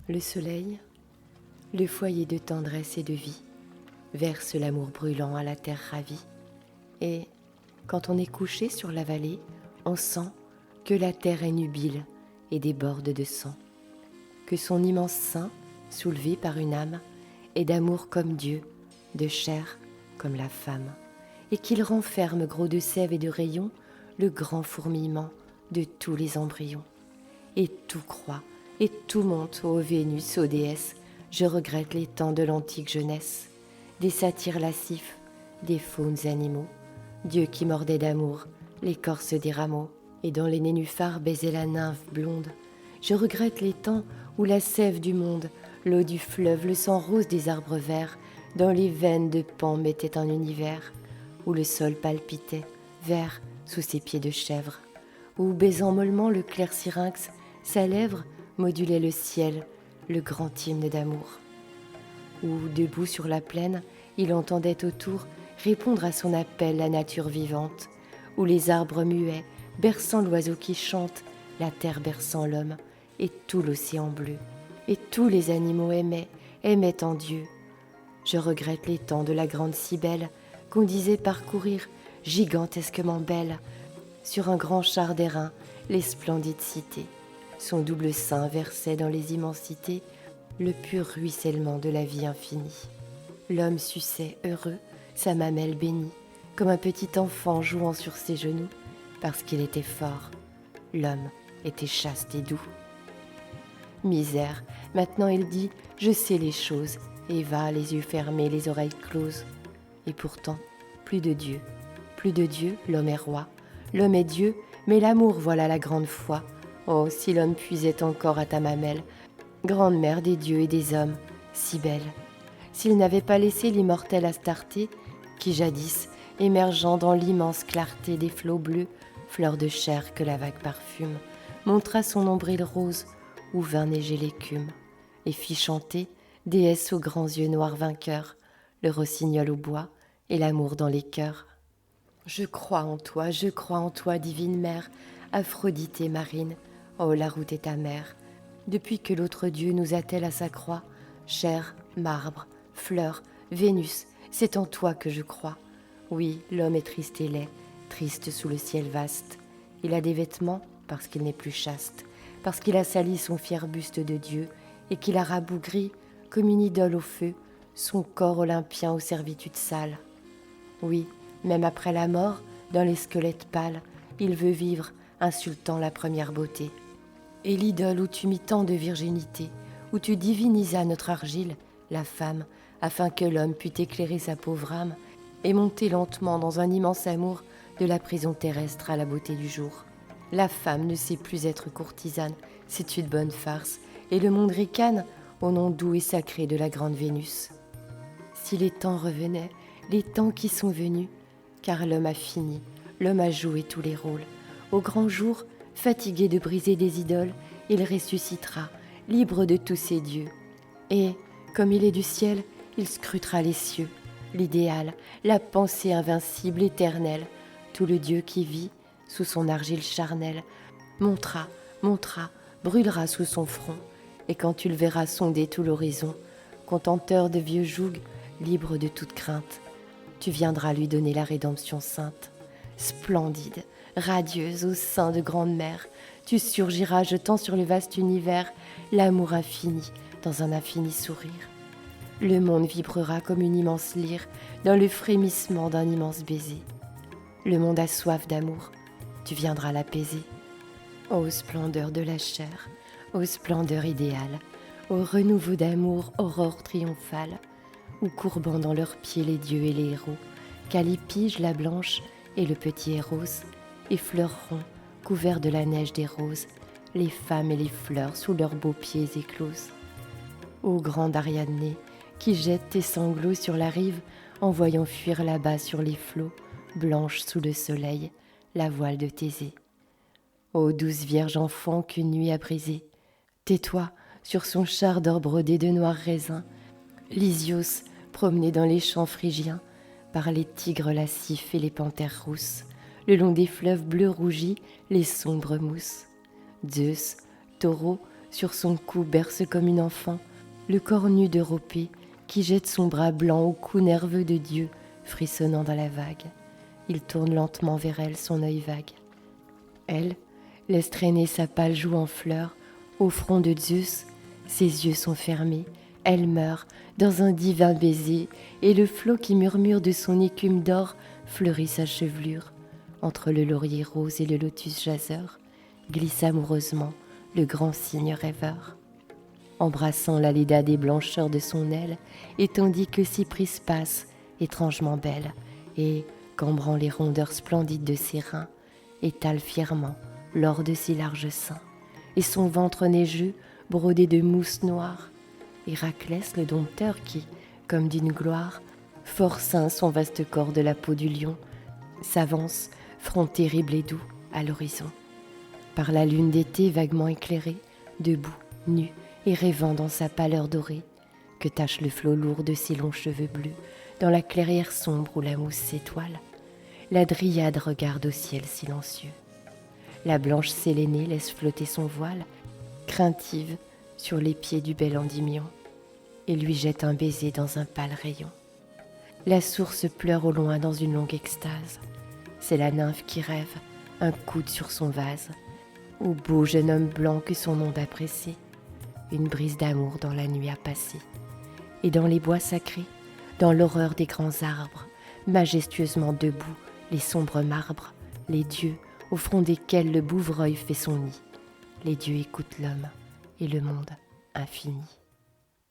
Le soleil, le foyer de tendresse et de vie, verse l'amour brûlant à la terre ravie. Et quand on est couché sur la vallée, on sent que la terre est nubile et déborde de sang, que son immense sein, soulevé par une âme, est d'amour comme Dieu, de chair comme la femme, et qu'il renferme gros de sève et de rayons le grand fourmillement de tous les embryons. Et tout croît, et tout monte, ô Vénus, ô déesse, je regrette les temps de l'antique jeunesse, des satyres lascifs, des faunes animaux, Dieu qui mordait d'amour l'écorce des rameaux, et dans les nénuphars baisait la nymphe blonde. Je regrette les temps où la sève du monde, l'eau du fleuve, le sang rose des arbres verts, dans les veines de Pan mettait un univers, où le sol palpitait, vert sous ses pieds de chèvre, où baisant mollement le clair syrinx, sa lèvre modulait le ciel, le grand hymne d'amour. Où, debout sur la plaine, il entendait autour répondre à son appel la nature vivante, où les arbres muets, berçant l'oiseau qui chante, la terre berçant l'homme, et tout l'océan bleu, et tous les animaux aimaient en Dieu. Je regrette les temps de la grande Cybèle, qu'on disait parcourir, gigantesquement belle, sur un grand char d'airain, les splendides cités. Son double sein versait dans les immensités le pur ruissellement de la vie infinie. L'homme suçait, heureux, sa mamelle bénie, comme un petit enfant jouant sur ses genoux, parce qu'il était fort. L'homme était chaste et doux. Misère, maintenant il dit, je sais les choses, et va, les yeux fermés, les oreilles closes. Et pourtant, plus de Dieu, l'homme est roi. L'homme est Dieu, mais l'amour, voilà la grande foi. Oh, si l'homme puisait encore à ta mamelle, grande mère des dieux et des hommes, si belle. S'il n'avait pas laissé l'immortelle Astarté, qui jadis, émergeant dans l'immense clarté des flots bleus, fleur de chair que la vague parfume, montra son nombril rose où vint neiger l'écume, et fit chanter, déesse aux grands yeux noirs vainqueurs, le rossignol au bois et l'amour dans les cœurs. Je crois en toi, divine mère, Aphrodite et marine, oh la route est amère. Depuis que l'autre Dieu nous attelle à sa croix, chair, marbre, fleur, Vénus, c'est en toi que je crois. Oui, l'homme est triste et laid, triste sous le ciel vaste. Il a des vêtements parce qu'il n'est plus chaste, parce qu'il a sali son fier buste de Dieu et qu'il a rabougri, comme une idole au feu, son corps olympien aux servitudes sales. Oui, même après la mort, dans les squelettes pâles, il veut vivre, insultant la première beauté. Et l'idole où tu mis tant de virginité, où tu divinisas notre argile, la femme, afin que l'homme pût éclairer sa pauvre âme et monter lentement dans un immense amour de la prison terrestre à la beauté du jour. La femme ne sait plus être courtisane, c'est une bonne farce, et le monde ricane au nom doux et sacré de la grande Vénus. Si les temps revenaient, les temps qui sont venus, car l'homme a fini, l'homme a joué tous les rôles. Au grand jour, fatigué de briser des idoles, il ressuscitera, libre de tous ses dieux. Et, comme il est du ciel, il scrutera les cieux, l'idéal, la pensée invincible, éternelle. Tout le Dieu qui vit, sous son argile charnelle, montera, brûlera sous son front. Et quand tu le verras sonder tout l'horizon, contenteur de vieux jougs, libre de toute crainte, tu viendras lui donner la rédemption sainte. Splendide, radieuse au sein de grande mer, tu surgiras jetant sur le vaste univers l'amour infini dans un infini sourire. Le monde vibrera comme une immense lyre dans le frémissement d'un immense baiser. Le monde a soif d'amour, tu viendras l'apaiser. Ô splendeur de la chair, ô splendeur idéale, ô renouveau d'amour, aurore triomphale, où courbant dans leurs pieds les dieux et les héros, Callipyge la blanche et le petit Eros effleureront, couverts de la neige des roses, les femmes et les fleurs sous leurs beaux pieds écloses. Ô grande Ariadné, qui jette tes sanglots sur la rive en voyant fuir là-bas sur les flots, blanche sous le soleil, la voile de Thésée. Ô douce vierge enfant qu'une nuit a brisée, tais-toi sur son char d'or brodé de noirs raisins, Lysios promené dans les champs phrygiens par les tigres lascifs et les panthères rousses, le long des fleuves bleus rougis, les sombres mousses. Zeus, taureau, sur son cou berce comme une enfant le corps nu d'Europée qui jette son bras blanc au cou nerveux de Dieu, frissonnant dans la vague. Il tourne lentement vers elle son œil vague. Elle laisse traîner sa pâle joue en fleurs au front de Zeus. Ses yeux sont fermés. Elle meurt dans un divin baiser et le flot qui murmure de son écume d'or fleurit sa chevelure. Entre le laurier rose et le lotus jaseur glisse amoureusement le grand cygne rêveur. Embrassant la Léda des blancheurs de son aile, et tandis que Cypris passe, étrangement belle, et, cambrant les rondeurs splendides de ses reins, étale fièrement l'or de ses larges seins, et son ventre neigeux brodé de mousse noire. Héraclès le dompteur qui, comme d'une gloire, fort ceint son vaste corps de la peau du lion, s'avance, front terrible et doux, à l'horizon. Par la lune d'été vaguement éclairée, debout, nu, et rêvant dans sa pâleur dorée, que tache le flot lourd de ses longs cheveux bleus, dans la clairière sombre où la mousse s'étoile, la dryade regarde au ciel silencieux. La blanche Sélénée laisse flotter son voile, craintive, sur les pieds du bel Endymion, et lui jette un baiser dans un pâle rayon. La source pleure au loin dans une longue extase, c'est la nymphe qui rêve, un coude sur son vase, au beau jeune homme blanc que son onde a pressé, une brise d'amour dans la nuit a passé. Et dans les bois sacrés, dans l'horreur des grands arbres, majestueusement debout, les sombres marbres, les dieux, au front desquels le bouvreuil fait son nid. Les dieux écoutent l'homme et le monde infini.